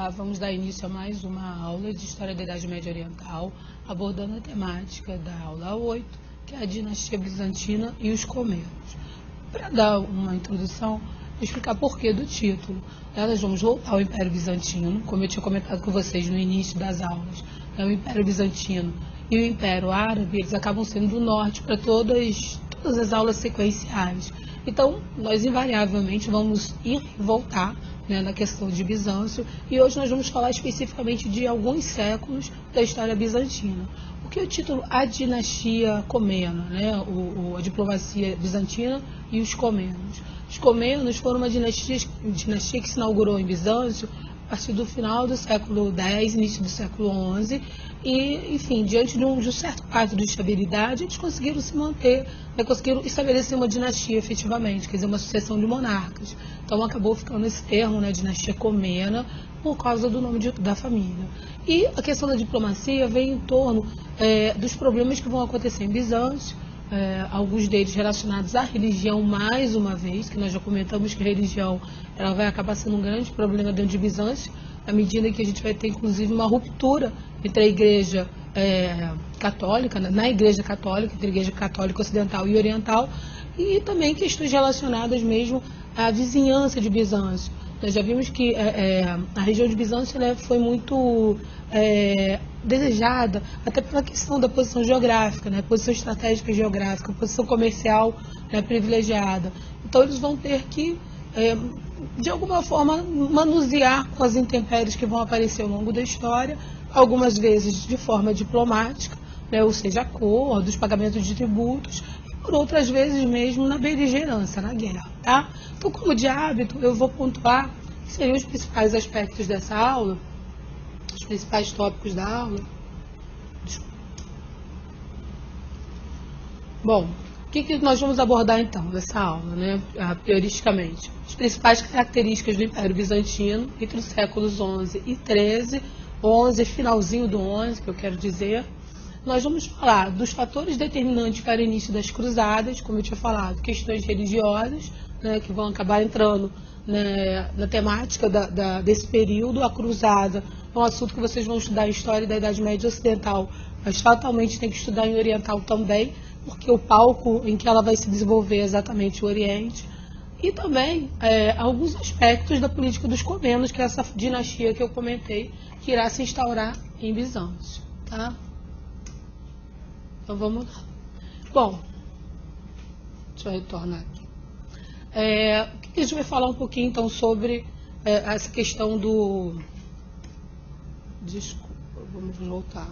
Olá, vamos dar início a mais uma aula de História da Idade Média Oriental, abordando a temática da aula 8, que é a dinastia bizantina e os comenos. Para dar uma introdução, vou explicar por que do título. Nós vamos voltar ao Império Bizantino, como eu tinha comentado com vocês no início das aulas. O Império Bizantino e o Império Árabe, eles acabam sendo do norte para todas as aulas sequenciais. Então, nós invariavelmente vamos ir e voltar, né, na questão de Bizâncio, e hoje nós vamos falar especificamente de alguns séculos da história bizantina. O que é o título A Dinastia Comena, né, a diplomacia bizantina e os comenos. Os comenos foram uma dinastia que se inaugurou em Bizâncio a partir do final do século X, início do século XI, e, enfim, diante de um certo quadro de estabilidade, eles conseguiram se manter, né, conseguiram estabelecer uma dinastia efetivamente, quer dizer, uma sucessão de monarcas. Então acabou ficando esse termo, né, dinastia comena, por causa do nome da família. E a questão da diplomacia vem em torno dos problemas que vão acontecer em Bizâncio, alguns deles relacionados à religião, mais uma vez, que nós já comentamos que a religião ela vai acabar sendo um grande problema dentro de Bizâncio, à medida que a gente vai ter, inclusive, uma ruptura entre a igreja católica, na igreja católica, entre a igreja católica ocidental e oriental, e também questões relacionadas mesmo à vizinhança de Bizâncio. Nós já vimos que a região de Bizâncio foi muito desejada, até pela questão da posição geográfica, né, posição estratégica geográfica, posição comercial, né, privilegiada. Então eles vão ter que, de alguma forma, manusear com as intempéries que vão aparecer ao longo da história, algumas vezes de forma diplomática, né, ou seja, acordos, pagamentos de tributos, e por outras vezes mesmo na beligerância, na guerra. Tá? Então, como de hábito, eu vou pontuar que seriam os principais aspectos dessa aula, os principais tópicos da aula. Bom, o que nós vamos abordar então nessa aula, né, prioristicamente? As principais características do Império Bizantino entre os séculos XI e XIII, XI, finalzinho do XI, que eu quero dizer. Nós vamos falar dos fatores determinantes para o início das cruzadas, como eu tinha falado, questões religiosas, né, que vão acabar entrando, né, na temática desse período. A cruzada é um assunto que vocês vão estudar em História da Idade Média Ocidental, mas fatalmente tem que estudar em Oriental também, porque o palco em que ela vai se desenvolver é exatamente o Oriente. E também alguns aspectos da política dos comenos, que é essa dinastia que eu comentei, que irá se instaurar em Bizâncio. Tá? Então vamos lá. Bom, deixa eu retornar aqui. O que a gente vai falar um pouquinho então sobre essa questão do... Desculpa, vamos voltar.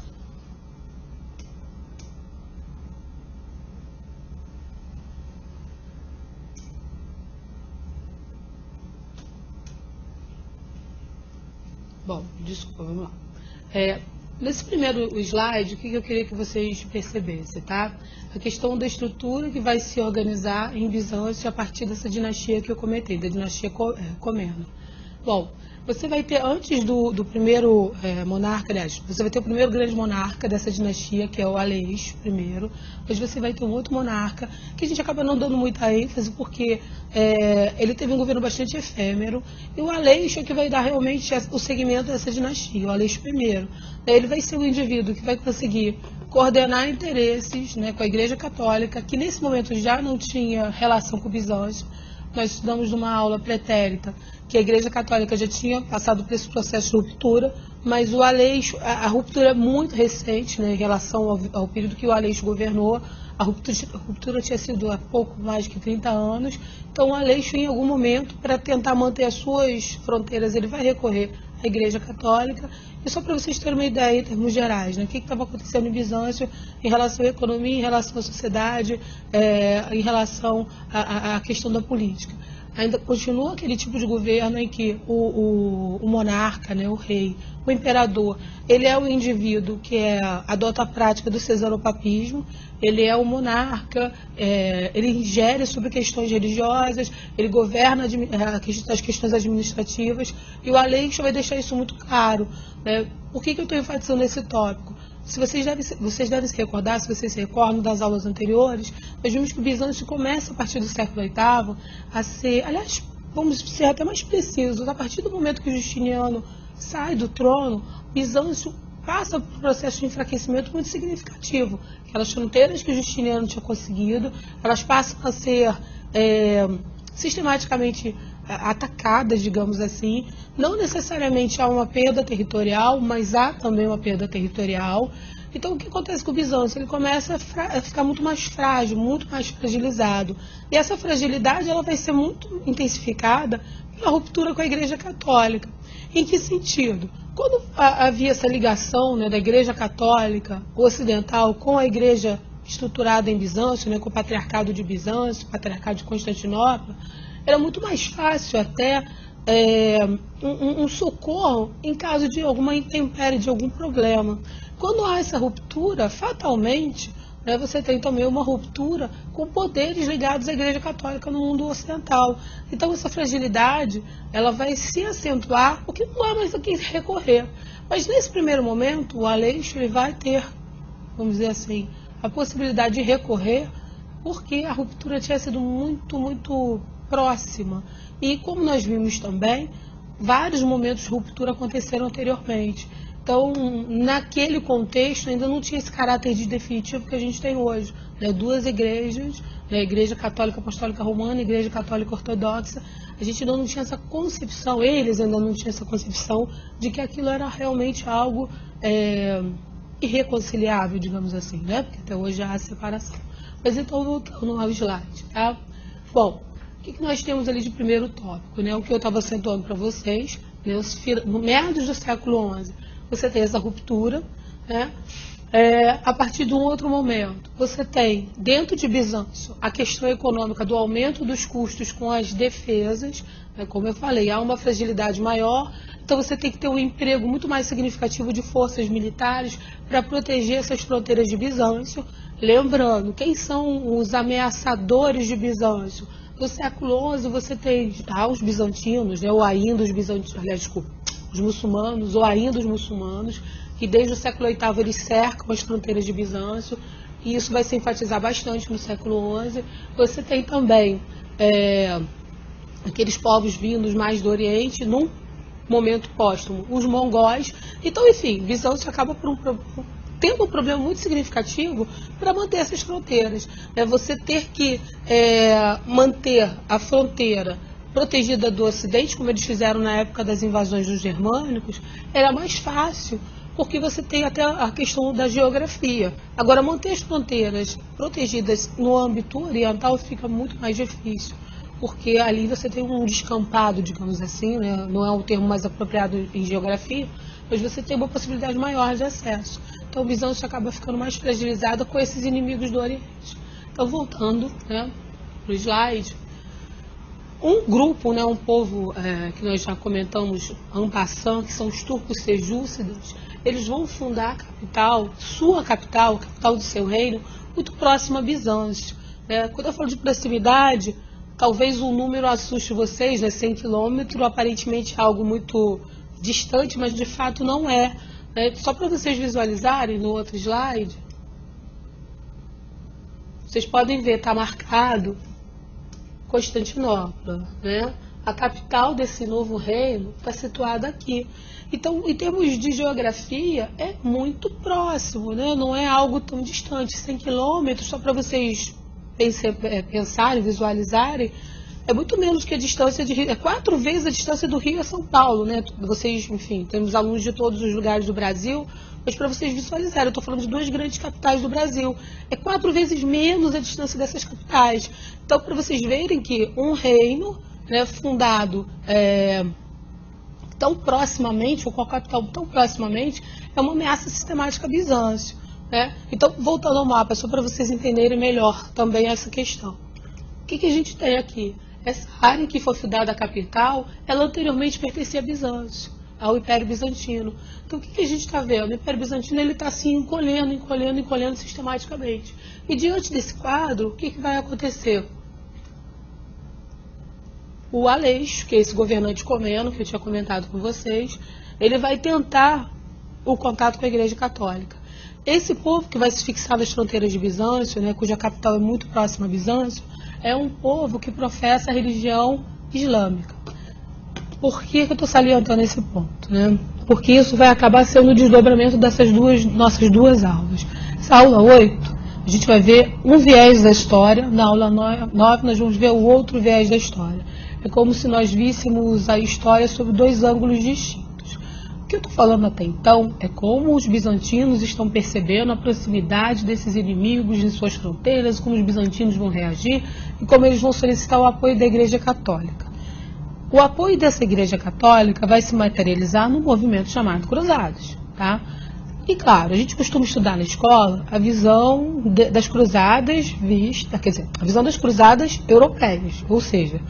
Bom, desculpa, vamos lá. Nesse primeiro slide, o que eu queria que vocês percebessem, tá? A questão da estrutura que vai se organizar em Bizâncio a partir dessa dinastia que eu comentei, da dinastia comena. Bom, você vai ter, antes do primeiro monarca, aliás, você vai ter o primeiro grande monarca dessa dinastia, que é o Aleixo I. Depois você vai ter um outro monarca, que a gente acaba não dando muita ênfase, porque ele teve um governo bastante efêmero, e o Aleixo é que vai dar realmente o segmento dessa dinastia, o Aleixo I. Ele vai ser o indivíduo que vai conseguir coordenar interesses, né, com a Igreja Católica, que nesse momento já não tinha relação com o Bizâncio. Nós estudamos numa aula pretérita que a Igreja Católica já tinha passado por esse processo de ruptura, mas o Aleixo, a ruptura é muito recente, né, em relação ao período que o Aleixo governou. A ruptura tinha sido há pouco mais de 30 anos. Então o Aleixo, em algum momento, para tentar manter as suas fronteiras, ele vai recorrer à Igreja Católica. E só para vocês terem uma ideia, em termos gerais, né, o que estava acontecendo em Bizâncio em relação à economia, em relação à sociedade, em relação à questão da política. Ainda continua aquele tipo de governo em que o monarca, né, o rei, o imperador, ele é o indivíduo que adota a prática do cesaropapismo, ele é o monarca, ele ingere sobre questões religiosas, ele governa as questões administrativas, e o Aleixo vai deixar isso muito claro. Né? Por que eu estou enfatizando esse tópico? Se vocês devem se recordar, se vocês se recordam das aulas anteriores, nós vimos que o Bizâncio começa a partir do século VIII a ser, aliás, vamos ser até mais precisos, a partir do momento que o Justiniano sai do trono, Bizâncio passa por um processo de enfraquecimento muito significativo. Aquelas fronteiras que o Justiniano tinha conseguido, elas passam a ser sistematicamente atacadas, digamos assim. Não necessariamente há uma perda territorial, mas há também uma perda territorial. Então, o que acontece com o Bizâncio? Ele começa a ficar muito mais frágil, muito mais fragilizado. E essa fragilidade ela vai ser muito intensificada pela ruptura com a Igreja Católica. Em que sentido? Quando havia essa ligação, né, da Igreja Católica ocidental com a Igreja estruturada em Bizâncio, né, com o Patriarcado de Bizâncio, o Patriarcado de Constantinopla, era muito mais fácil até um socorro em caso de alguma intempérie, de algum problema. Quando há essa ruptura, fatalmente, né, você tem também uma ruptura com poderes ligados à Igreja Católica no mundo ocidental. Então, essa fragilidade ela vai se acentuar, porque não há mais a quem recorrer. Mas, nesse primeiro momento, o Aleixo ele vai ter, vamos dizer assim, a possibilidade de recorrer, porque a ruptura tinha sido muito, muito próxima. E, como nós vimos também, vários momentos de ruptura aconteceram anteriormente. Então, naquele contexto, ainda não tinha esse caráter de definitivo que a gente tem hoje. Né? Duas igrejas, né? A Igreja Católica Apostólica Romana e a Igreja Católica Ortodoxa, a gente ainda não tinha essa concepção, eles ainda não tinham essa concepção de que aquilo era realmente algo irreconciliável, digamos assim, né? Porque até hoje há a separação. Mas então, voltando ao slide, tá? Bom, o que nós temos ali de primeiro tópico, né? O que eu estava acentuando para vocês, né? No meados do século XI, você tem essa ruptura, né? A partir de um outro momento, você tem, dentro de Bizâncio, a questão econômica do aumento dos custos com as defesas, né? Como eu falei, há uma fragilidade maior, então você tem que ter um emprego muito mais significativo de forças militares para proteger essas fronteiras de Bizâncio. Lembrando, quem são os ameaçadores de Bizâncio? No século XI você tem os bizantinos, né? Ou ainda os bizantinos, aliás, desculpa, os muçulmanos, ou ainda os muçulmanos, que desde o século VIII eles cercam as fronteiras de Bizâncio, e isso vai se enfatizar bastante no século XI. Você tem também aqueles povos vindos mais do Oriente, num momento póstumo, os mongóis. Então, enfim, Bizâncio acaba tendo um problema muito significativo para manter essas fronteiras. Você ter que manter a fronteira protegida do Ocidente, como eles fizeram na época das invasões dos germânicos, era mais fácil, porque você tem até a questão da geografia. Agora, manter as fronteiras protegidas no âmbito oriental fica muito mais difícil, porque ali você tem um descampado, digamos assim, né? Não é um termo mais apropriado em geografia, mas você tem uma possibilidade maior de acesso. Então, o Bizâncio acaba ficando mais fragilizado com esses inimigos do Oriente. Então, voltando, né, para o slide, um grupo, né, um povo que nós já comentamos, en passant, que são os turcos seljúcidas, eles vão fundar a capital, sua capital, a capital do seu reino, muito próxima a Bizâncio. Né? Quando eu falo de proximidade, talvez o número assuste vocês, né, 100 quilômetros, aparentemente é algo muito distante, mas de fato não é. Né? Só para vocês visualizarem no outro slide, vocês podem ver, está marcado Constantinopla, né? A capital desse novo reino está situada aqui. Então, em termos de geografia, é muito próximo, né? Não é algo tão distante. 100 quilômetros, só para vocês pensarem, visualizarem, é muito menos que a distância de Rio, é 4 vezes a distância do Rio a São Paulo, né? Vocês, enfim, temos alunos de todos os lugares do Brasil, mas para vocês visualizarem, eu estou falando de 2 grandes capitais do Brasil. É 4 vezes menos a distância dessas capitais. Então, para vocês verem que um reino, né, fundado tão proximamente, ou com a capital tão proximamente, é uma ameaça sistemática a Bizâncio. Né? Então, voltando ao mapa, só para vocês entenderem melhor também essa questão. O que a gente tem aqui? Essa área que foi fundada a capital, ela anteriormente pertencia a Bizâncio, ao Império Bizantino. Então, o que a gente está vendo? O Império Bizantino está assim encolhendo sistematicamente. E diante desse quadro, o que vai acontecer? O Aleixo, que é esse governante comeno, que eu tinha comentado com vocês, ele vai tentar o contato com a Igreja Católica. Esse povo que vai se fixar nas fronteiras de Bizâncio, né, cuja capital é muito próxima a Bizâncio, é um povo que professa a religião islâmica. Por que eu estou salientando esse ponto, né? Porque isso vai acabar sendo o desdobramento dessas nossas duas aulas. Essa aula 8, a gente vai ver um viés da história, na aula 9 nós vamos ver o outro viés da história. É como se nós víssemos a história sob dois ângulos distintos. O que eu estou falando até então é como os bizantinos estão percebendo a proximidade desses inimigos em suas fronteiras, como os bizantinos vão reagir e como eles vão solicitar o apoio da Igreja Católica. O apoio dessa Igreja Católica vai se materializar no movimento chamado Cruzadas, tá? E claro, a gente costuma estudar na escola a visão das cruzadas vista, quer dizer, a visão das cruzadas europeias, ou seja,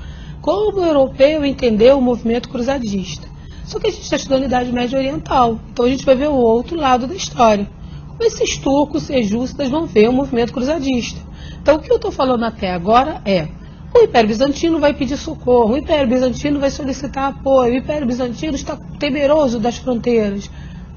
como o europeu entendeu o movimento cruzadista. Só que a gente está estudando a Idade Média Oriental, então a gente vai ver o outro lado da história. Como esses turcos sejúcidas vão ver o movimento cruzadista. Então o que eu estou falando até agora é: o Império Bizantino vai pedir socorro, o Império Bizantino vai solicitar apoio, o Império Bizantino está temeroso das fronteiras.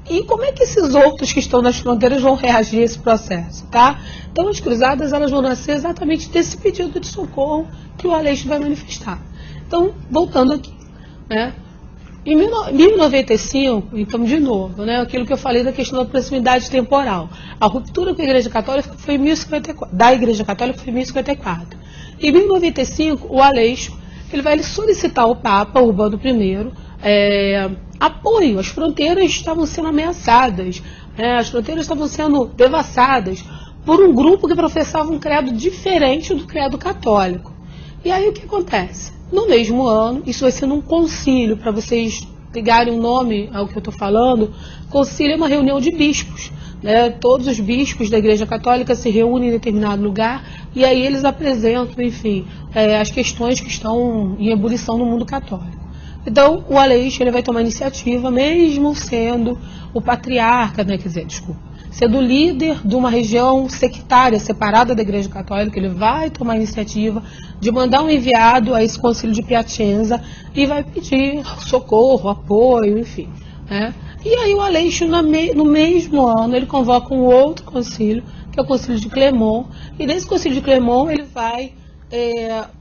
E como é que esses outros que estão nas fronteiras vão reagir a esse processo, tá? Então as cruzadas elas vão nascer exatamente desse pedido de socorro que o Aleixo vai manifestar. Então, voltando aqui, né? Em 1095, então, de novo, né, aquilo que eu falei da questão da proximidade temporal. A ruptura com a Igreja Católica foi em 1054, da Igreja Católica foi em 1054. Em 1095, o Aleixo ele vai solicitar ao Papa Urbano I apoio. As fronteiras estavam sendo ameaçadas, as fronteiras estavam sendo devassadas por um grupo que professava um credo diferente do credo católico. E aí o que acontece? No mesmo ano, isso vai ser num concílio, para vocês pegarem um nome ao que eu estou falando. Concílio é uma reunião de bispos, né? Todos os bispos da Igreja Católica se reúnem em determinado lugar e aí eles apresentam, enfim, as questões que estão em ebulição no mundo católico. Então, o Aleixo ele vai tomar iniciativa, mesmo sendo o patriarca, né, sendo líder de uma região sectária, separada da Igreja Católica, ele vai tomar a iniciativa de mandar um enviado a esse concílio de Piacenza e vai pedir socorro, apoio, enfim, né? E aí o Aleixo, no mesmo ano, ele convoca um outro concílio, que é o concílio de Clermont, e nesse concílio de Clermont ele vai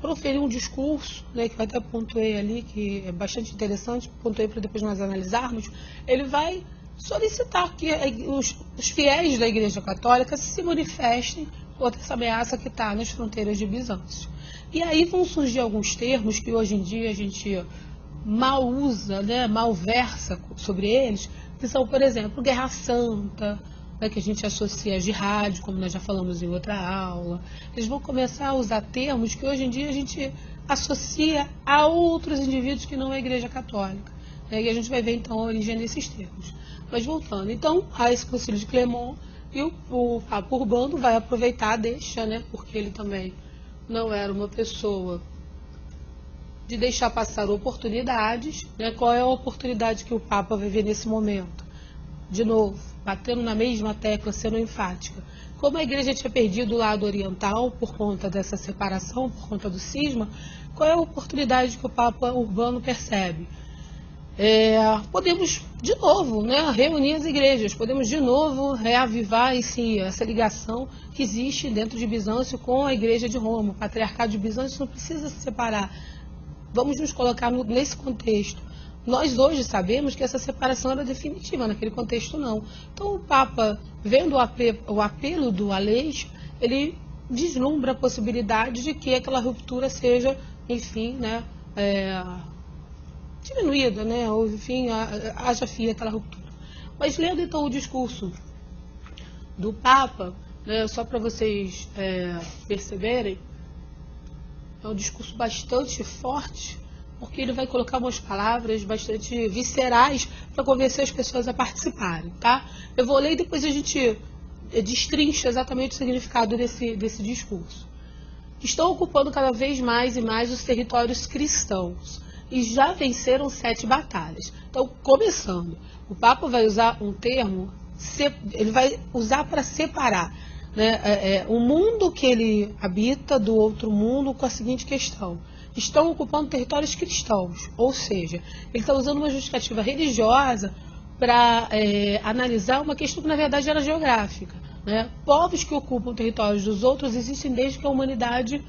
proferir um discurso, né, que eu até pontuei ali, que é bastante interessante, pontuei para depois nós analisarmos. Ele vai solicitar que os fiéis da Igreja Católica se manifestem contra essa ameaça que está nas fronteiras de Bizâncio. E aí vão surgir alguns termos que hoje em dia a gente mal usa, né, mal versa sobre eles, que são, por exemplo, Guerra Santa, né, que a gente associa a jihad, como nós já falamos em outra aula. Eles vão começar a usar termos que hoje em dia a gente associa a outros indivíduos que não é a Igreja Católica, né, e a gente vai ver então a origem desses termos. Mas voltando, então, a esse concílio de Clermont, e o Papa Urbano vai aproveitar, deixa, né, porque ele também não era uma pessoa de deixar passar oportunidades, né. Qual é a oportunidade que o Papa vai ver nesse momento? De novo, batendo na mesma tecla, sendo enfática. Como a igreja tinha perdido o lado oriental por conta dessa separação, por conta do cisma, qual é a oportunidade que o Papa Urbano percebe? Podemos, de novo, né, reunir as igrejas, podemos, de novo, reavivar essa ligação que existe dentro de Bizâncio com a Igreja de Roma. O Patriarcado de Bizâncio não precisa se separar. Vamos nos colocar nesse contexto. Nós hoje sabemos que essa separação era definitiva, naquele contexto não. Então o Papa, vendo o apelo do Aleixo, ele deslumbra a possibilidade de que aquela ruptura seja, enfim, né, diminuída, né, ou enfim, haja fim aquela ruptura. Mas lendo então o discurso do Papa, né, só para vocês perceberem, é um discurso bastante forte, porque ele vai colocar umas palavras bastante viscerais para convencer as pessoas a participarem, tá? Eu vou ler e depois a gente destrincha exatamente o significado desse discurso. Estão ocupando cada vez mais e mais os territórios cristãos e já venceram 7 batalhas. Então, começando, o Papa vai usar um termo, ele vai usar para separar, né, o mundo que ele habita do outro mundo com a seguinte questão: estão ocupando territórios cristãos, ou seja, ele está usando uma justificativa religiosa para analisar uma questão que na verdade era geográfica, né? Povos que ocupam territórios dos outros existem desde que a humanidade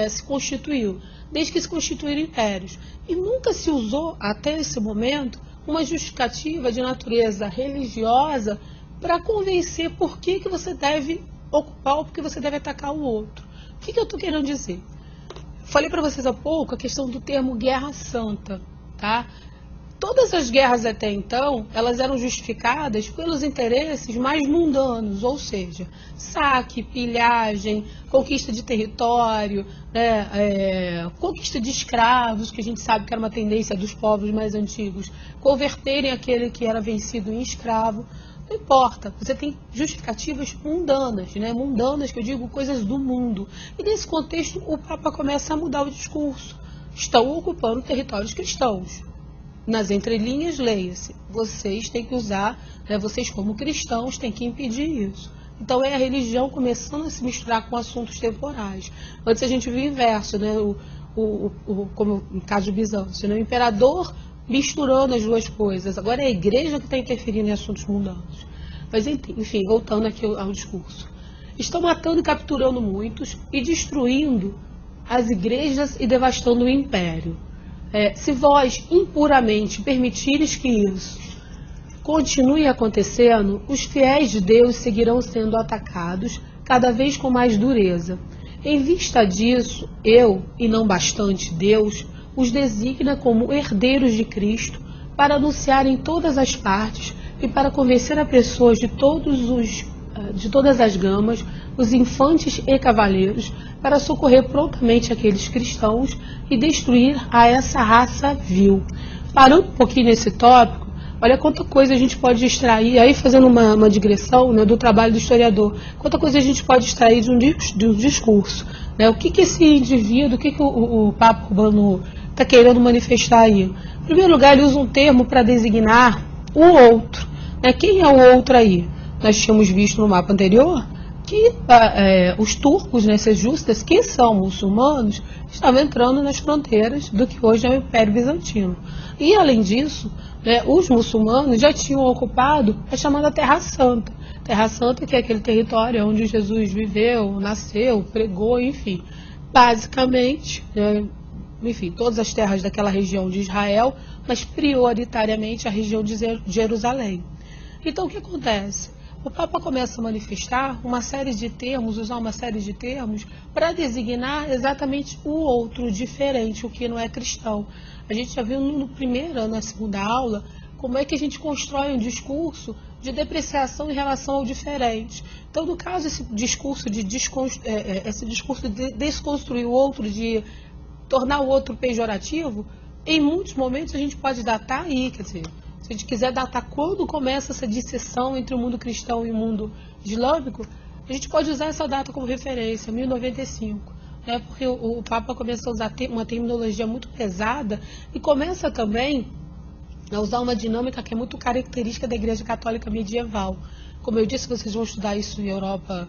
se constituiu, desde que se constituíram impérios. E nunca se usou, até esse momento, uma justificativa de natureza religiosa para convencer por que você deve ocupar ou por que você deve atacar o outro. O que eu estou querendo dizer? Falei para vocês há pouco a questão do termo guerra santa, tá? Todas as guerras até então, elas eram justificadas pelos interesses mais mundanos, ou seja, saque, pilhagem, conquista de território, né, conquista de escravos, que a gente sabe que era uma tendência dos povos mais antigos, converterem aquele que era vencido em escravo. Não importa, você tem justificativas mundanas, né? Mundanas, que eu digo, coisas do mundo. E nesse contexto, o Papa começa a mudar o discurso. Estão ocupando territórios cristãos. Nas entrelinhas, leia-se, vocês têm que usar, né, vocês como cristãos têm que impedir isso. Então é a religião começando a se misturar com assuntos temporais. Antes a gente viu o inverso, né, como no caso de Bizâncio, né, o imperador misturando as duas coisas. Agora é a igreja que está interferindo em assuntos mundanos. Mas enfim, voltando aqui ao discurso. Estão matando e capturando muitos e destruindo as igrejas e devastando o império. Se vós impuramente permitires que isso continue acontecendo, os fiéis de Deus seguirão sendo atacados cada vez com mais dureza. Em vista disso, eu, e não bastante Deus, os designa como herdeiros de Cristo para anunciar em todas as partes e para convencer a pessoas de todas as gamas, os infantes e cavaleiros, para socorrer prontamente aqueles cristãos e destruir a essa raça vil. Parando um pouquinho nesse tópico, olha quanta coisa a gente pode extrair, aí fazendo uma digressão, né, do trabalho do historiador, quanta coisa a gente pode extrair de um discurso. Né, o que esse indivíduo, o que o Papa Urbano está querendo manifestar aí? Em primeiro lugar, ele usa um termo para designar o outro. Né, quem é o outro aí? Nós tínhamos visto no mapa anterior que os turcos, né, sejustas, que são muçulmanos, estavam entrando nas fronteiras do que hoje é o Império Bizantino. E, além disso, né, os muçulmanos já tinham ocupado a chamada Terra Santa. Terra Santa, que é aquele território onde Jesus viveu, nasceu, pregou, enfim. Basicamente, enfim, todas as terras daquela região de Israel, mas prioritariamente a região de Jerusalém. Então, o que acontece? O Papa começa a manifestar uma série de termos, usar uma série de termos para designar exatamente o outro, diferente, o que não é cristão. A gente já viu na segunda aula, como é que a gente constrói um discurso de depreciação em relação ao diferente. Então, no caso, esse discurso de desconstruir o outro, de tornar o outro pejorativo, em muitos momentos a gente pode datar aí, quer dizer, se a gente quiser datar quando começa essa dissessão entre o mundo cristão e o mundo islâmico, a gente pode usar essa data como referência, 1095, né? Porque o Papa começa a usar uma terminologia muito pesada e começa também a usar uma dinâmica que é muito característica da Igreja Católica medieval. Como eu disse, vocês vão estudar isso em Europa,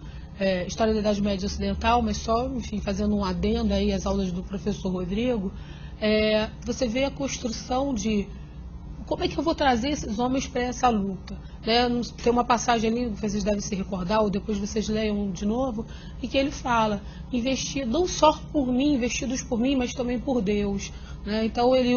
História da Idade Média Ocidental, mas só, enfim, fazendo um adendo aí às aulas do professor Rodrigo, você vê a construção de como é que eu vou trazer esses homens para essa luta? Né? Tem uma passagem ali, vocês devem se recordar, ou depois vocês leiam de novo, em que ele fala, investir não só por mim, investidos por mim, mas também por Deus. Né? Então ele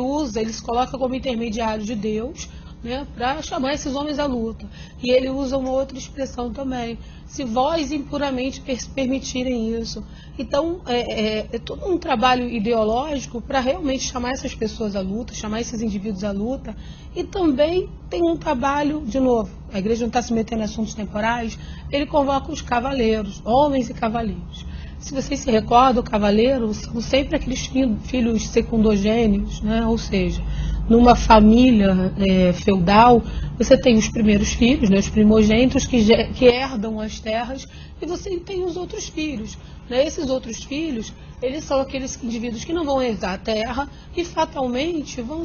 se coloca como intermediário de Deus, né, para chamar esses homens à luta. E ele usa uma outra expressão também, se vós impuramente permitirem isso. Então, é todo um trabalho ideológico para realmente chamar essas pessoas à luta, chamar esses indivíduos à luta, e também tem um trabalho, de novo, a igreja não está se metendo em assuntos temporais, ele convoca os cavaleiros, homens e cavaleiros. Se vocês se recordam, cavaleiros são sempre aqueles filhos secundogênios, né, ou seja, numa família feudal, você tem os primeiros filhos, né, os primogênitos que herdam as terras, e você tem os outros filhos. Né? Esses outros filhos, eles são aqueles indivíduos que não vão herdar a terra e fatalmente vão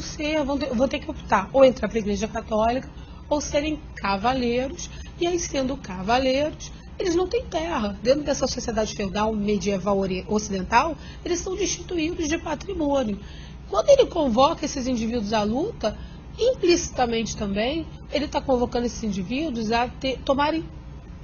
ter que optar ou entrar para a Igreja Católica ou serem cavaleiros, e aí sendo cavaleiros, eles não têm terra. Dentro dessa sociedade feudal medieval ocidental, eles são destituídos de patrimônio. Quando ele convoca esses indivíduos à luta, implicitamente também, ele está convocando esses indivíduos a tomarem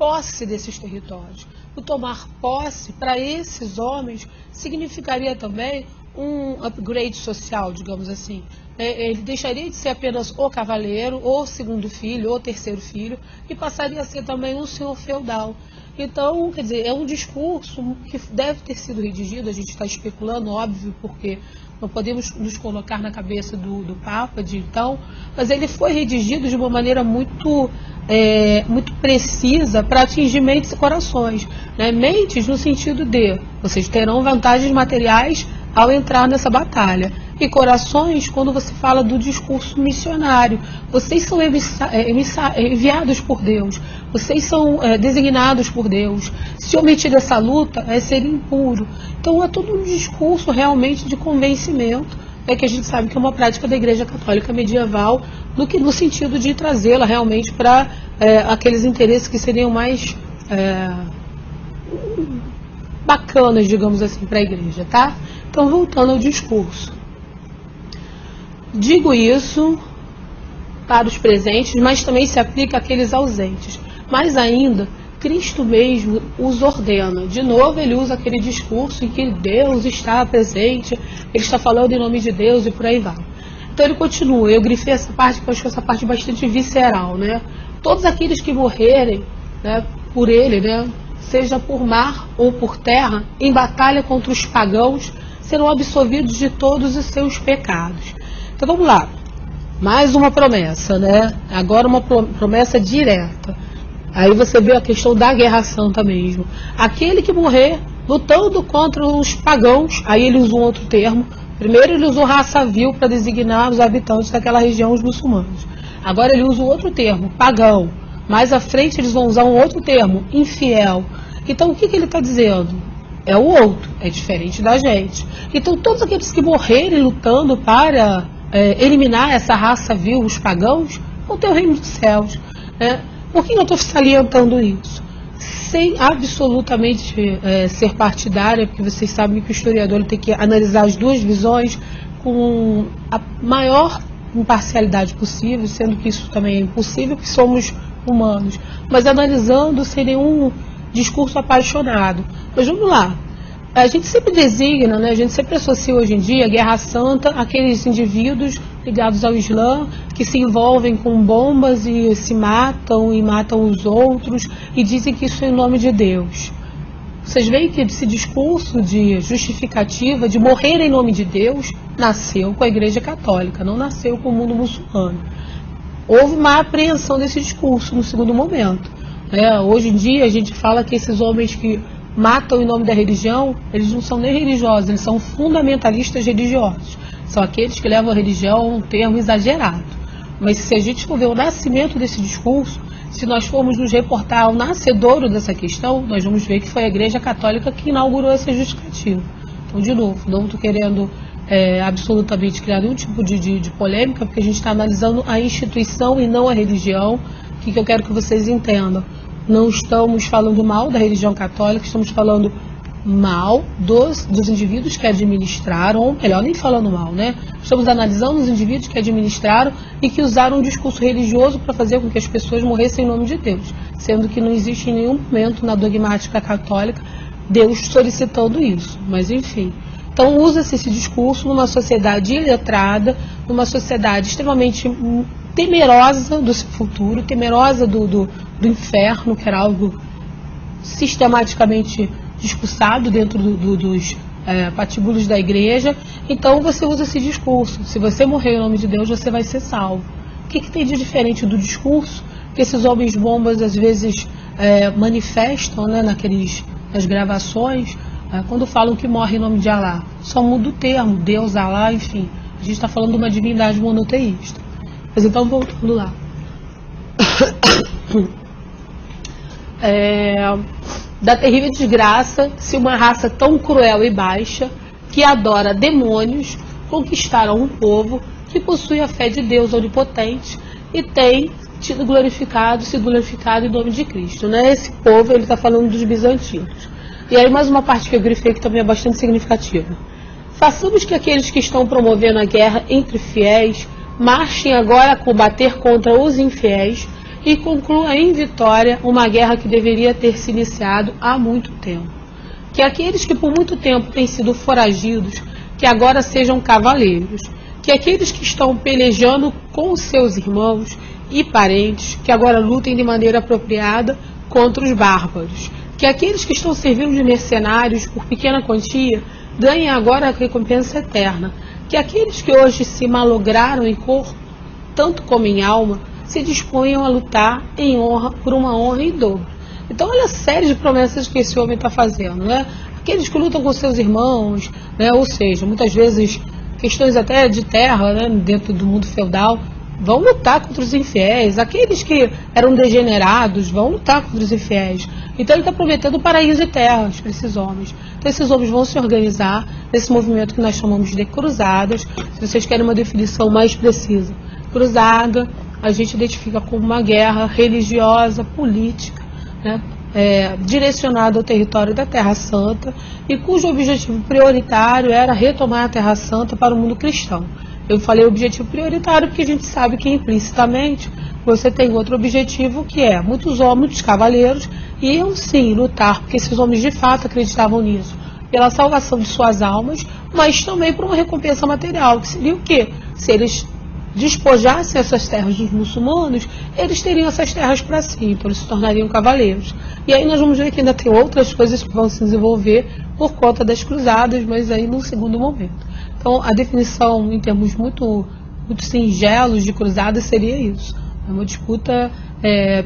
posse desses territórios. O tomar posse, para esses homens, significaria também um upgrade social, digamos assim. Ele deixaria de ser apenas o cavaleiro, ou segundo filho, ou terceiro filho, e passaria a ser também um senhor feudal. Então, quer dizer, é um discurso que deve ter sido redigido, a gente está especulando, óbvio, porque não podemos nos colocar na cabeça do Papa de então, mas ele foi redigido de uma maneira muito precisa para atingir mentes e corações. Né? Mentes no sentido de, vocês terão vantagens materiais ao entrar nessa batalha. E corações, quando você fala do discurso missionário. Vocês são enviados por Deus. Vocês são designados por Deus. Se omitir dessa luta é ser impuro. Então é todo um discurso realmente de convencimento, que a gente sabe que é uma prática da Igreja Católica medieval, no sentido de trazê-la realmente para aqueles interesses que seriam mais bacanas, digamos assim, para a Igreja, tá? Então, voltando ao discurso. Digo isso para os presentes, mas também se aplica àqueles ausentes. Mais ainda, Cristo mesmo os ordena. De novo, ele usa aquele discurso em que Deus está presente, ele está falando em nome de Deus e por aí vai. Então ele continua, eu grifei essa parte, porque eu acho que essa parte é bastante visceral, né? Todos aqueles que morrerem, né, por ele, né, seja por mar ou por terra, em batalha contra os pagãos, serão absolvidos de todos os seus pecados. Então vamos lá, mais uma promessa, né? Agora uma promessa direta. Aí você vê a questão da guerra santa mesmo. Aquele que morrer lutando contra os pagãos, aí ele usa um outro termo. Primeiro ele usou raça vil para designar os habitantes daquela região, os muçulmanos. Agora ele usa o outro termo, pagão. Mais à frente eles vão usar um outro termo, infiel. Então o que ele está dizendo? É o outro, é diferente da gente. Então todos aqueles que morrerem lutando para eliminar essa raça vil, os pagãos, vão ter o reino dos céus. Né? Por que eu estou salientando isso? Sem absolutamente ser partidária, porque vocês sabem que o historiador tem que analisar as duas visões com a maior imparcialidade possível, sendo que isso também é impossível, porque somos humanos, mas analisando sem nenhum discurso apaixonado. Mas vamos lá. A gente sempre designa, né, a gente sempre associa hoje em dia a Guerra Santa àqueles indivíduos ligados ao Islã que se envolvem com bombas e se matam e matam os outros e dizem que isso é em nome de Deus. Vocês veem que esse discurso de justificativa de morrer em nome de Deus nasceu com a Igreja Católica, não nasceu com o mundo muçulmano. Houve uma apreensão desse discurso no segundo momento. Hoje em dia a gente fala que esses homens que matam em nome da religião, eles não são nem religiosos, eles são fundamentalistas religiosos. São aqueles que levam a religião a um termo exagerado. Mas se a gente for ver o nascimento desse discurso, se nós formos nos reportar ao nascedouro dessa questão, nós vamos ver que foi a Igreja Católica que inaugurou essa justificativa. Então, de novo, não estou querendo absolutamente criar nenhum tipo de polêmica, porque a gente está analisando a instituição e não a religião. O que eu quero que vocês entendam? Não estamos falando mal da religião católica, estamos falando mal dos indivíduos que administraram, ou melhor, nem falando mal, né? Estamos analisando os indivíduos que administraram e que usaram um discurso religioso para fazer com que as pessoas morressem em nome de Deus, sendo que não existe em nenhum momento na dogmática católica Deus solicitando isso, mas enfim. Então usa-se esse discurso numa sociedade iletrada, numa sociedade extremamente temerosa do seu futuro, temerosa do inferno, que era algo sistematicamente discursado dentro dos patíbulos da igreja. Então você usa esse discurso. Se você morrer em nome de Deus, você vai ser salvo. O que tem de diferente do discurso que esses homens bombas às vezes manifestam, né, nas gravações, quando falam que morre em nome de Alá? Só muda o termo, Deus, Alá, enfim. A gente está falando de uma divindade monoteísta. Mas então, voltando lá. Da terrível desgraça, se uma raça tão cruel e baixa, que adora demônios, conquistaram um povo que possui a fé de Deus onipotente e tem sido glorificado em nome de Cristo. Né? Esse povo, ele está falando dos bizantinos. E aí mais uma parte que eu grifei que também é bastante significativa. Façamos que aqueles que estão promovendo a guerra entre fiéis marchem agora a combater contra os infiéis e conclua em vitória uma guerra que deveria ter se iniciado há muito tempo. Que aqueles que por muito tempo têm sido foragidos, que agora sejam cavaleiros. Que aqueles que estão pelejando com os seus irmãos e parentes, que agora lutem de maneira apropriada contra os bárbaros. Que aqueles que estão servindo de mercenários por pequena quantia, ganhem agora a recompensa eterna. Que aqueles que hoje se malograram em corpo, tanto como em alma, se disponham a lutar em honra, por uma honra em dobro. Então, olha a série de promessas que esse homem está fazendo, né? Aqueles que lutam com seus irmãos, né? Ou seja, muitas vezes questões até de terra, né? Dentro do mundo feudal, vão lutar contra os infiéis. Aqueles que eram degenerados vão lutar contra os infiéis. Então ele está prometendo paraíso e terras para esses homens. Então esses homens vão se organizar nesse movimento que nós chamamos de cruzadas. Se vocês querem uma definição mais precisa, cruzada a gente identifica como uma guerra religiosa, política, né? Direcionada ao território da Terra Santa e cujo objetivo prioritário era retomar a Terra Santa para o mundo cristão. Eu falei objetivo prioritário porque a gente sabe que implicitamente você tem outro objetivo, que é muitos cavaleiros iam sim lutar, porque esses homens de fato acreditavam nisso, pela salvação de suas almas, mas também por uma recompensa material, que seria o quê? Se eles despojassem essas terras dos muçulmanos, eles teriam essas terras para si, então eles se tornariam cavaleiros. E aí nós vamos ver que ainda tem outras coisas que vão se desenvolver por conta das cruzadas, mas aí num segundo momento. Então a definição em termos muito singelos de cruzadas seria isso, é uma disputa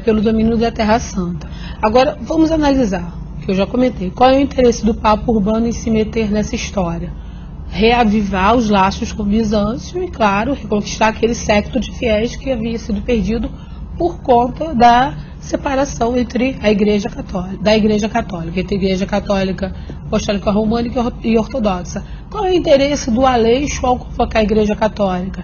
pelo domínio da Terra Santa. Agora vamos analisar, que eu já comentei, qual é o interesse do Papa Urbano em se meter nessa história? Reavivar os laços com Bizâncio e, claro, reconquistar aquele séquito de fiéis que havia sido perdido por conta da separação entre a Igreja Católica, entre a Igreja Católica Apostólica Romana e Ortodoxa. Qual é o interesse do Aleixo ao convocar a Igreja Católica?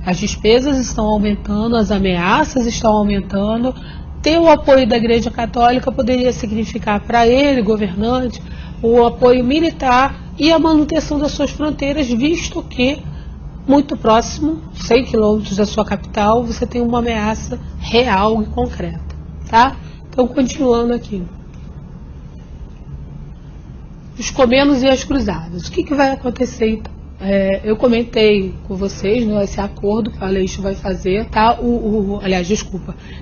As despesas estão aumentando, as ameaças estão aumentando. Ter o apoio da Igreja Católica poderia significar para ele, governante, o apoio militar e a manutenção das suas fronteiras, visto que muito próximo, 100 quilômetros da sua capital, você tem uma ameaça real e concreta, tá? Então, continuando aqui. Os Comenos e as Cruzadas. O que vai acontecer, então? Eu comentei com vocês, né, esse acordo que o Aleixo vai fazer, tá?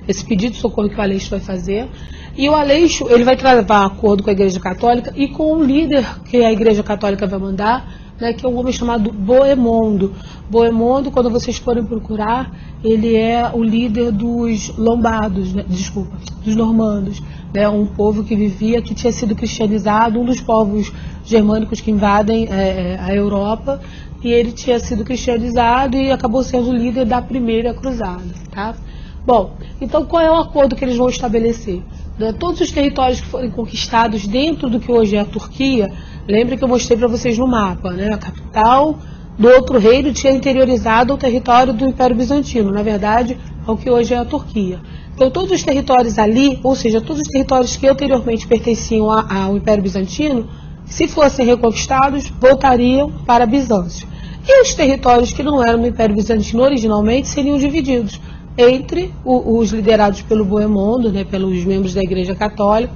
Esse pedido de socorro que o Aleixo vai fazer. E o Aleixo, ele vai travar acordo com a Igreja Católica e com o líder que a Igreja Católica vai mandar, né, que é um homem chamado Bohemondo. Bohemondo, quando vocês forem procurar, ele é o líder dos lombardos, né, dos normandos, né, um povo que tinha sido cristianizado, um dos povos germânicos que invadem a Europa, e ele tinha sido cristianizado e acabou sendo o líder da primeira cruzada, tá? Bom, então qual é o acordo que eles vão estabelecer? Todos os territórios que forem conquistados dentro do que hoje é a Turquia, lembre que eu mostrei para vocês no mapa, né? A capital do outro reino tinha interiorizado o território do Império Bizantino, na verdade, ao que hoje é a Turquia. Então, todos os territórios ali, ou seja, todos os territórios que anteriormente pertenciam ao Império Bizantino, se fossem reconquistados, voltariam para Bizâncio. E os territórios que não eram do Império Bizantino originalmente seriam divididos entre os liderados pelo Bohemondo, né, pelos membros da Igreja Católica,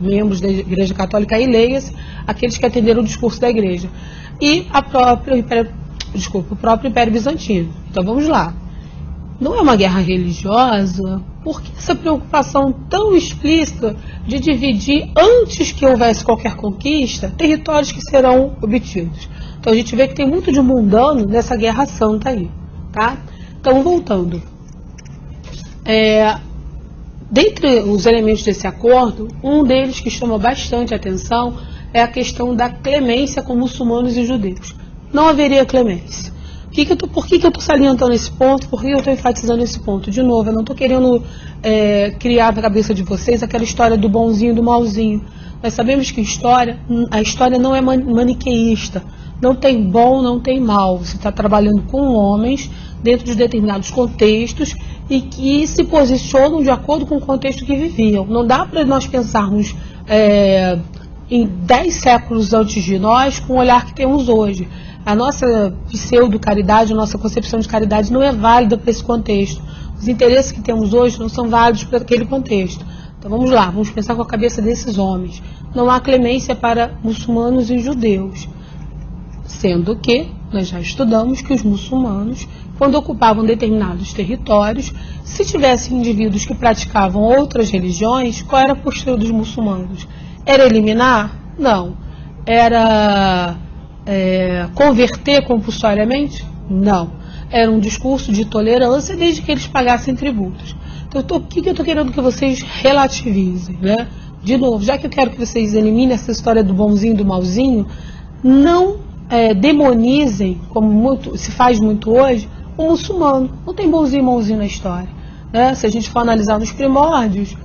e leias, aqueles que atenderam o discurso da Igreja, e o próprio Império Bizantino. Então vamos lá. Não é uma guerra religiosa? Por que essa preocupação tão explícita de dividir, antes que houvesse qualquer conquista, territórios que serão obtidos? Então a gente vê que tem muito de mundano nessa guerra santa aí, tá? Então, voltando. Dentre os elementos desse acordo, um deles que chama bastante atenção é a questão da clemência com muçulmanos e judeus. Não haveria clemência. Por que eu estou salientando esse ponto? Por que eu estou enfatizando esse ponto? De novo, eu não estou querendo criar na cabeça de vocês aquela história do bonzinho e do malzinho. Nós sabemos que a história não é maniqueísta. Não tem bom, não tem mal. Você está trabalhando com homens dentro de determinados contextos e que se posicionam de acordo com o contexto que viviam. Não dá para nós pensarmos em 10 séculos antes de nós com o olhar que temos hoje. A nossa pseudo-caridade, a nossa concepção de caridade não é válida para esse contexto. Os interesses que temos hoje não são válidos para aquele contexto. Então vamos lá, vamos pensar com a cabeça desses homens. Não há clemência para muçulmanos e judeus, sendo que nós já estudamos que os muçulmanos, quando ocupavam determinados territórios, se tivessem indivíduos que praticavam outras religiões, qual era a postura dos muçulmanos? Era eliminar? Não. Era converter compulsoriamente? Não. Era um discurso de tolerância desde que eles pagassem tributos. Então, o que eu estou querendo que vocês relativizem, né? De novo, já que eu quero que vocês eliminem essa história do bonzinho e do malzinho, não demonizem, como se faz muito hoje, o muçulmano. Não tem bonzinho e malzinho na história, né? Se a gente for analisar nos primórdios,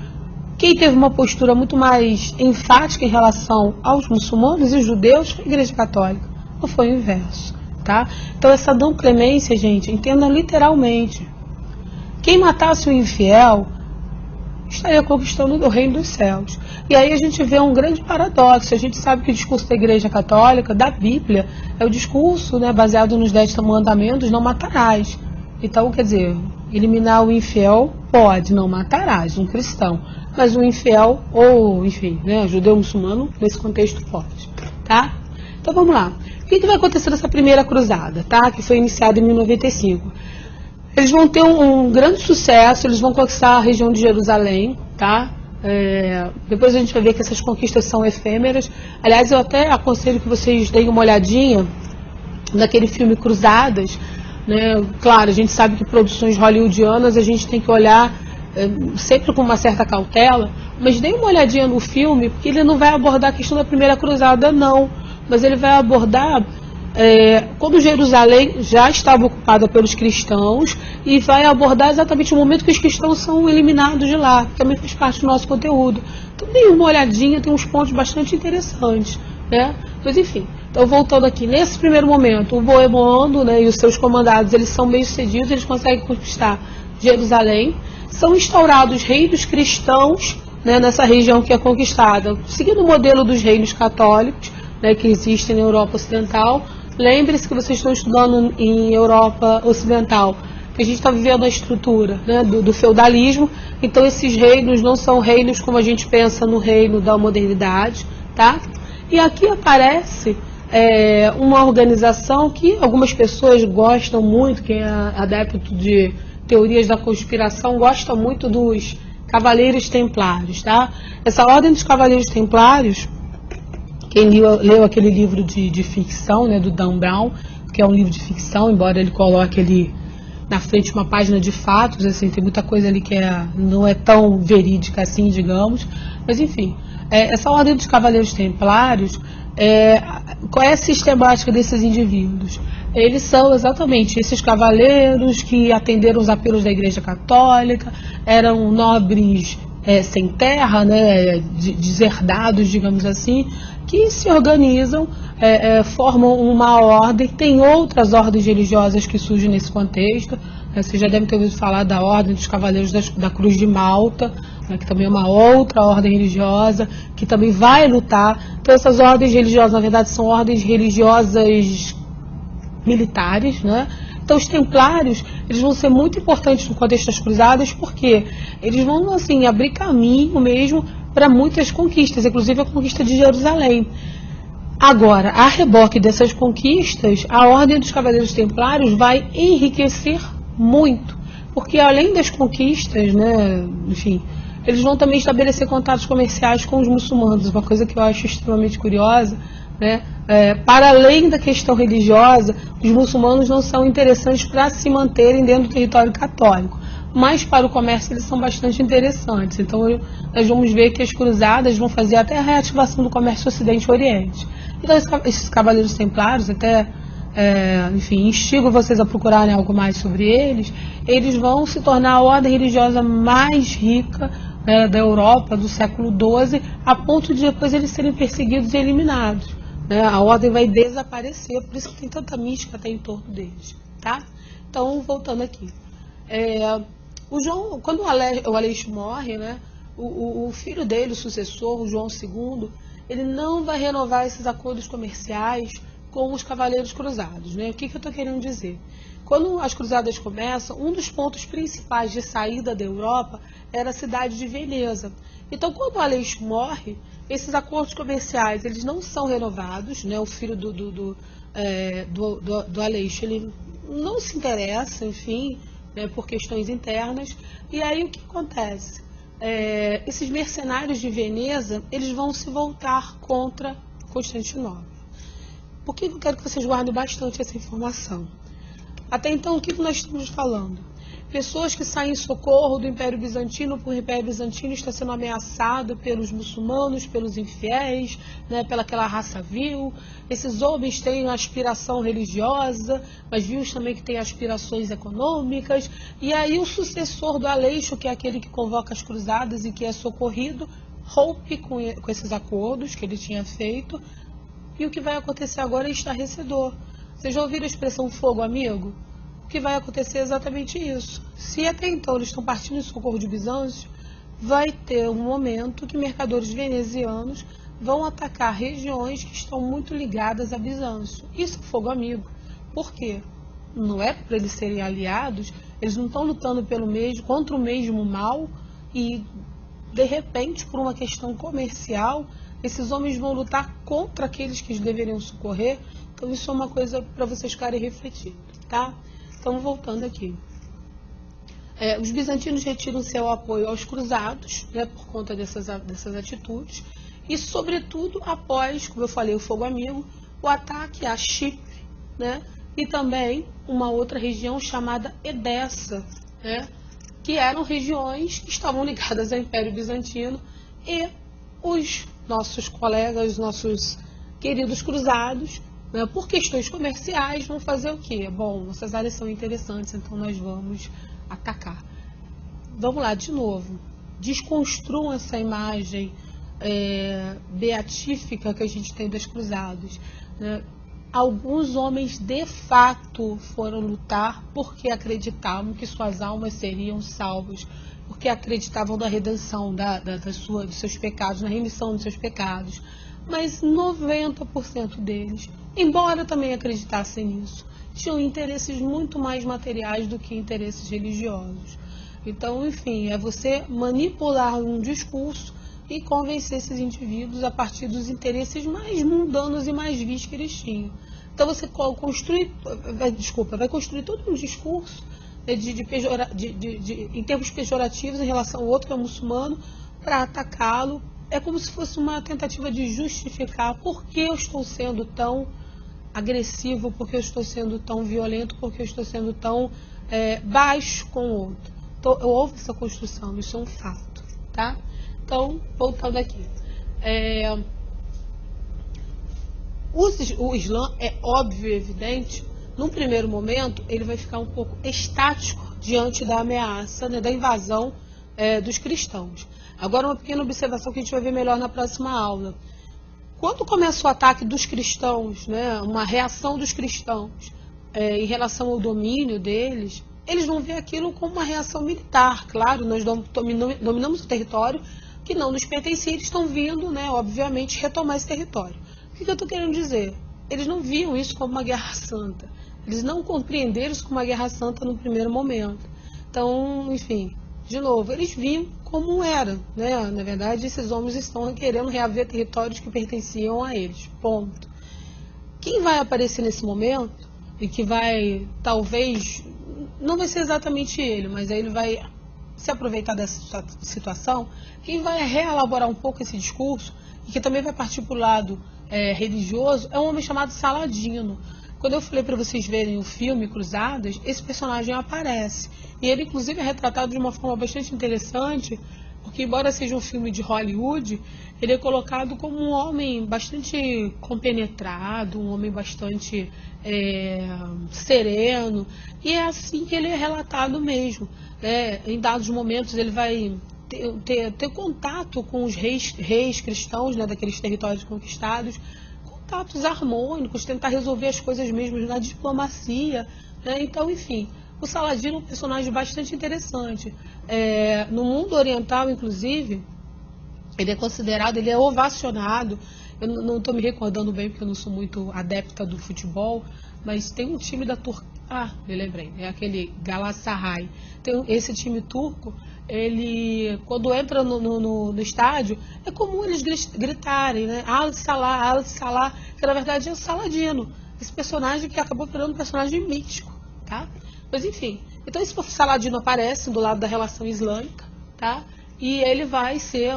quem teve uma postura muito mais enfática em relação aos muçulmanos e judeus foi a Igreja Católica. Não foi o inverso, tá? Então essa não clemência, gente, entenda literalmente. Quem matasse o infiel estaria conquistando o reino dos céus. E aí a gente vê um grande paradoxo. A gente sabe que o discurso da Igreja Católica, da Bíblia, é o discurso, né, baseado nos 10 mandamentos, não matarás. Então, quer dizer, eliminar o infiel pode, não matarás, um cristão. Mas o infiel, ou enfim, né, judeu muçulmano, nesse contexto pode, tá? Então vamos lá. O que vai acontecer nessa primeira cruzada, tá? Que foi iniciada em 1095. Eles vão ter um grande sucesso, eles vão conquistar a região de Jerusalém, tá? Depois a gente vai ver que essas conquistas são efêmeras. Aliás, eu até aconselho que vocês deem uma olhadinha naquele filme Cruzadas, né? Claro, a gente sabe que produções hollywoodianas a gente tem que olhar sempre com uma certa cautela, mas dê uma olhadinha no filme, porque ele não vai abordar a questão da primeira cruzada, não, mas ele vai abordar quando Jerusalém já estava ocupada pelos cristãos e vai abordar exatamente o momento que os cristãos são eliminados de lá, que também faz parte do nosso conteúdo. Então dê uma olhadinha, tem uns pontos bastante interessantes, né? Mas enfim, então voltando aqui, nesse primeiro momento, o Bohemondo, né, e os seus comandados, eles são bem-sucedidos, eles conseguem conquistar Jerusalém. São instaurados reinos cristãos, né, nessa região que é conquistada, seguindo o modelo dos reinos católicos, né, que existem na Europa Ocidental. Lembre-se que vocês estão estudando em Europa Ocidental, que a gente está vivendo a estrutura, né, do feudalismo. Então esses reinos não são reinos como a gente pensa no reino da modernidade, tá? E aqui aparece uma organização que algumas pessoas gostam muito, quem é adepto de teorias da conspiração, gosta muito dos Cavaleiros Templários, tá? Essa ordem dos Cavaleiros Templários, quem leu aquele livro de ficção, né, do Dan Brown, que é um livro de ficção, embora ele coloque ali na frente uma página de fatos, assim, tem muita coisa ali que não é tão verídica assim, digamos, mas enfim, essa ordem dos Cavaleiros Templários, qual é a sistemática desses indivíduos? Eles são exatamente esses cavaleiros que atenderam os apelos da Igreja Católica, eram nobres sem terra, né, deserdados, digamos assim, que se organizam, formam uma ordem. Tem outras ordens religiosas que surgem nesse contexto. Vocês já devem ter ouvido falar da Ordem dos Cavaleiros da Cruz de Malta, né, que também é uma outra ordem religiosa, que também vai lutar. Então essas ordens religiosas, na verdade, são ordens religiosas militares, né? Então os templários, eles vão ser muito importantes no contexto das cruzadas, porque eles vão, assim, abrir caminho mesmo para muitas conquistas, inclusive a conquista de Jerusalém. Agora, a reboque dessas conquistas, a Ordem dos Cavaleiros Templários vai enriquecer muito, porque além das conquistas, né, enfim, eles vão também estabelecer contatos comerciais com os muçulmanos, uma coisa que eu acho extremamente curiosa, né? Para além da questão religiosa, os muçulmanos não são interessantes para se manterem dentro do território católico, mas para o comércio eles são bastante interessantes. Então nós vamos ver que as cruzadas vão fazer até a reativação do comércio Ocidente-Oriente. Então esses Cavaleiros Templários, até enfim, instigo vocês a procurarem algo mais sobre eles. Eles vão se tornar a ordem religiosa mais rica, né, da Europa do século XII, a ponto de depois eles serem perseguidos e eliminados, né? A ordem vai desaparecer, por isso que tem tanta mística até em torno deles, tá? Então, voltando aqui, o João, quando o Aleixo morre, né, o filho dele, o sucessor, o João II, ele não vai renovar esses acordos comerciais com os Cavaleiros Cruzados, né? O que eu estou querendo dizer? Quando as cruzadas começam, um dos pontos principais de saída da Europa era a cidade de Veneza. Então, quando Aleixo morre, esses acordos comerciais eles não são renovados, né? O filho do Aleixo ele não se interessa, enfim, né, por questões internas. E aí o que acontece? Esses mercenários de Veneza eles vão se voltar contra Constantinopla. Por que eu quero que vocês guardem bastante essa informação? Até então, o que nós estamos falando? Pessoas que saem em socorro do Império Bizantino, porque o Império Bizantino está sendo ameaçado pelos muçulmanos, pelos infiéis, né, pelaquela raça vil. Esses homens têm uma aspiração religiosa, mas vimos também que têm aspirações econômicas. E aí o sucessor do Aleixo, que é aquele que convoca as cruzadas e que é socorrido, rompe com esses acordos que ele tinha feito. E o que vai acontecer agora é estarrecedor. Vocês já ouviram a expressão fogo amigo? O que vai acontecer é exatamente isso. Se até então eles estão partindo em socorro de Bizâncio, vai ter um momento que mercadores venezianos vão atacar regiões que estão muito ligadas a Bizâncio. Isso é fogo amigo. Por quê? Não é para eles serem aliados, eles não estão lutando contra o mesmo mal e, de repente, por uma questão comercial, esses homens vão lutar contra aqueles que eles deveriam socorrer. Então, isso é uma coisa para vocês ficarem refletindo, tá? Então, voltando aqui. Os bizantinos retiram seu apoio aos cruzados, né, por conta dessas atitudes, e, sobretudo, após, como eu falei, o fogo amigo, o ataque a Chipre, né, e também uma outra região chamada Edessa, né, que eram regiões que estavam ligadas ao Império Bizantino, e os nossos colegas, nossos queridos cruzados, né, por questões comerciais, vão fazer o quê? Bom, essas áreas são interessantes, então nós vamos atacar. Vamos lá, de novo. Desconstruam essa imagem beatífica que a gente tem das cruzadas, né? Alguns homens, de fato, foram lutar porque acreditavam que suas almas seriam salvas, porque acreditavam na redenção dos seus pecados, na remissão dos seus pecados. Mas 90% deles, embora também acreditassem nisso, tinham interesses muito mais materiais do que interesses religiosos. Então, enfim, é você manipular um discurso e convencer esses indivíduos a partir dos interesses mais mundanos e mais vis que eles tinham. Então, você vai construir todo um discurso em termos pejorativos em relação ao outro que é muçulmano para atacá-lo. É como se fosse uma tentativa de justificar por que eu estou sendo tão agressivo, por que eu estou sendo tão violento, por que eu estou sendo tão baixo com o outro. Então, houve essa construção, isso é um fato, tá? Então, voltando aqui. O Islã é óbvio e evidente, num primeiro momento, ele vai ficar um pouco estático diante da ameaça, né, da invasão dos cristãos. Agora, uma pequena observação que a gente vai ver melhor na próxima aula. Quando começa o ataque dos cristãos, né, uma reação dos cristãos em relação ao domínio deles, eles vão ver aquilo como uma reação militar. Claro, nós dominamos o território que não nos pertencia, eles estão vindo, né, obviamente, retomar esse território. O que eu estou querendo dizer? Eles não viam isso como uma guerra santa. Eles não compreenderam isso como uma guerra santa no primeiro momento. Então, enfim, de novo, eles viam como era, né? Na verdade, esses homens estão querendo reaver territórios que pertenciam a eles, ponto. Quem vai aparecer nesse momento, e que vai, talvez, não vai ser exatamente ele, mas aí ele vai se aproveitar dessa situação, quem vai reelaborar um pouco esse discurso, e que também vai partir para o lado religioso, é um homem chamado Saladino. Quando eu falei para vocês verem o filme Cruzadas, esse personagem aparece. E ele, inclusive, é retratado de uma forma bastante interessante, porque, embora seja um filme de Hollywood, ele é colocado como um homem bastante compenetrado, um homem bastante sereno. E é assim que ele é relatado mesmo. Em dados momentos, ele vai ter contato com os reis cristãos, né, daqueles territórios conquistados, contatos harmônicos, tentar resolver as coisas mesmo na diplomacia, né? Então, enfim, o Saladino é um personagem bastante interessante. No mundo oriental, inclusive, ele é considerado, ele é ovacionado, eu não estou me recordando bem porque eu não sou muito adepta do futebol, mas tem um time da Turquia, me lembrei, é aquele Galatasaray. Tem esse time turco, ele, quando entra no estádio, é comum eles gritarem, né? Al Salah, que na verdade é o Saladino, esse personagem que acabou virando um personagem mítico, tá? Mas enfim, então esse Saladino aparece do lado da relação islâmica, tá? E ele vai ser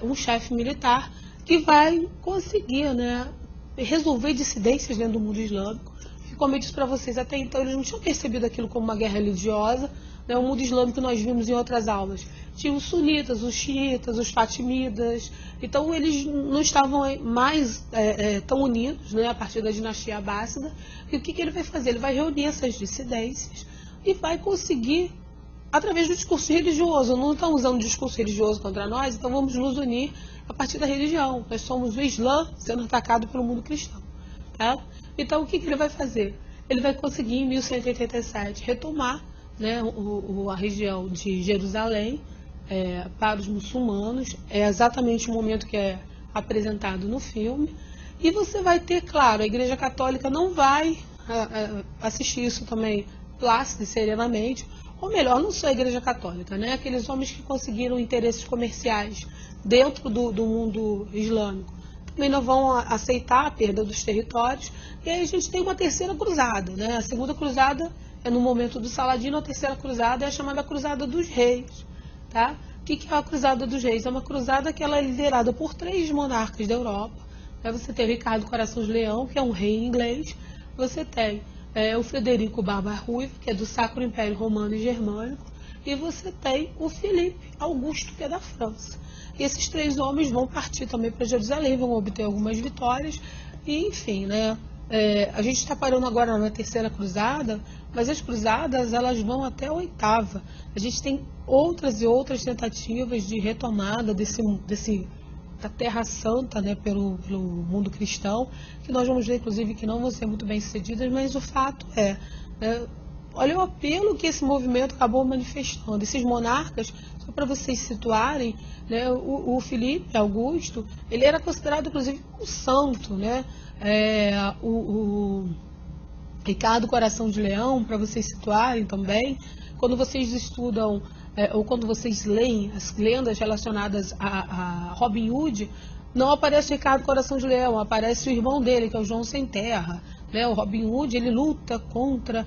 um chefe militar que vai conseguir, né, resolver dissidências dentro do mundo islâmico. E como eu disse para vocês, até então eles não tinham percebido aquilo como uma guerra religiosa, né? O mundo islâmico nós vimos em outras aulas. Tinha os sunitas, os xiitas, os fatimidas. Então eles não estavam mais tão unidos, né, a partir da dinastia abássida. E o que ele vai fazer? Ele vai reunir essas dissidências e vai conseguir, através do discurso religioso. Não estão usando discurso religioso contra nós, então vamos nos unir a partir da religião. Nós somos o Islã sendo atacado pelo mundo cristão, tá? Então o que ele vai fazer? Ele vai conseguir em 1187 retomar, né, a região de Jerusalém para os muçulmanos. É exatamente o momento que é apresentado no filme. E você vai ter, claro, a Igreja Católica não vai assistir isso também plácida e serenamente, ou melhor, não só a Igreja Católica, né? Aqueles homens que conseguiram interesses comerciais dentro do mundo islâmico também não vão aceitar a perda dos territórios. E aí a gente tem uma terceira cruzada, né? A segunda cruzada é no momento do Saladino, a terceira cruzada é a chamada Cruzada dos Reis, tá? O que é a Cruzada dos Reis? É uma cruzada que ela é liderada por 3 monarcas da Europa. Você tem Ricardo Coração de Leão, que é um rei inglês. Você tem o Frederico Barba Ruiva, que é do Sacro Império Romano e Germânico. E você tem o Filipe Augusto, que é da França. E esses 3 homens vão partir também para Jerusalém, vão obter algumas vitórias. E, enfim, né? A gente está parando agora na terceira cruzada, mas as cruzadas elas vão até a 8ª. A gente tem outras e outras tentativas de retomada da Terra Santa, né, pelo mundo cristão, que nós vamos ver, inclusive, que não vão ser muito bem sucedidas, mas o fato olha o apelo que esse movimento acabou manifestando. Esses monarcas, só para vocês situarem, né, o Filipe Augusto, ele era considerado, inclusive, um santo, né? O Ricardo Coração de Leão, para vocês situarem também, quando vocês estudam ou quando vocês leem as lendas relacionadas a Robin Hood, não aparece o Ricardo Coração de Leão, aparece o irmão dele, que é o João Sem Terra, né? O Robin Hood, ele luta contra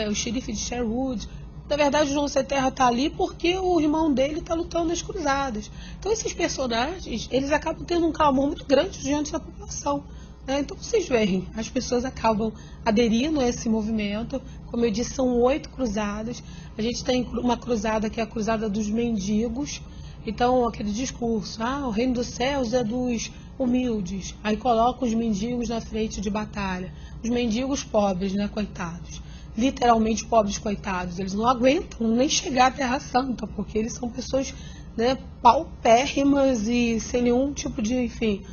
o xerife de Sherwood. Na verdade, o João Sem Terra está ali porque o irmão dele está lutando nas cruzadas. Então, esses personagens, eles acabam tendo um clamor muito grande diante da população. Então, vocês veem, as pessoas acabam aderindo a esse movimento. Como eu disse, são 8 cruzadas. A gente tem uma cruzada que é a cruzada dos mendigos. Então, aquele discurso, o reino dos céus é dos humildes. Aí coloca os mendigos na frente de batalha. Os mendigos pobres, né, coitados. Literalmente pobres, coitados. Eles não aguentam nem chegar à Terra Santa, porque eles são pessoas, né, paupérrimas e sem nenhum tipo de, enfim,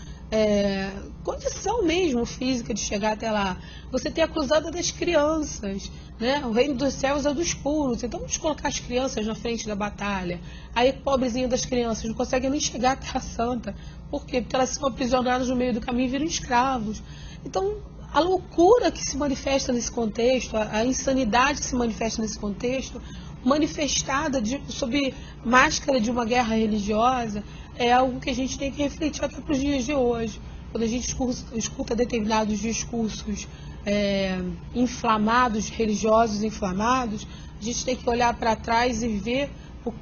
condição mesmo física de chegar até lá. Você tem a cruzada das crianças, né? O reino dos céus é dos puros. Então vamos colocar as crianças na frente da batalha. Aí, pobrezinha das crianças, não conseguem nem chegar à Terra Santa. Por quê? Porque elas são aprisionadas no meio do caminho e viram escravos. Então, a loucura que se manifesta nesse contexto, a insanidade que se manifesta nesse contexto, manifestada sob máscara de uma guerra religiosa, é algo que a gente tem que refletir até para os dias de hoje. Quando a gente escuta determinados discursos inflamados, religiosos inflamados, a gente tem que olhar para trás e ver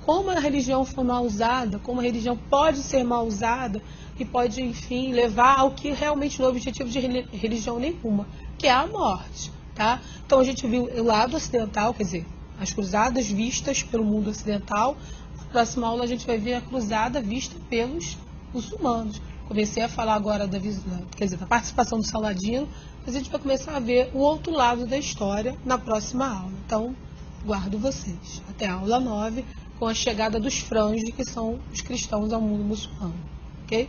como a religião foi mal usada, como a religião pode ser mal usada e pode, enfim, levar ao que realmente não é objetivo de religião nenhuma, que é a morte, tá? Então a gente viu o lado ocidental, quer dizer, as cruzadas vistas pelo mundo ocidental. Na próxima aula a gente vai ver a cruzada vista pelos muçulmanos. Comecei a falar agora da participação do Saladino, mas a gente vai começar a ver o outro lado da história na próxima aula. Então, guardo vocês. Até a aula 9, com a chegada dos franges, que são os cristãos ao mundo muçulmano. Ok?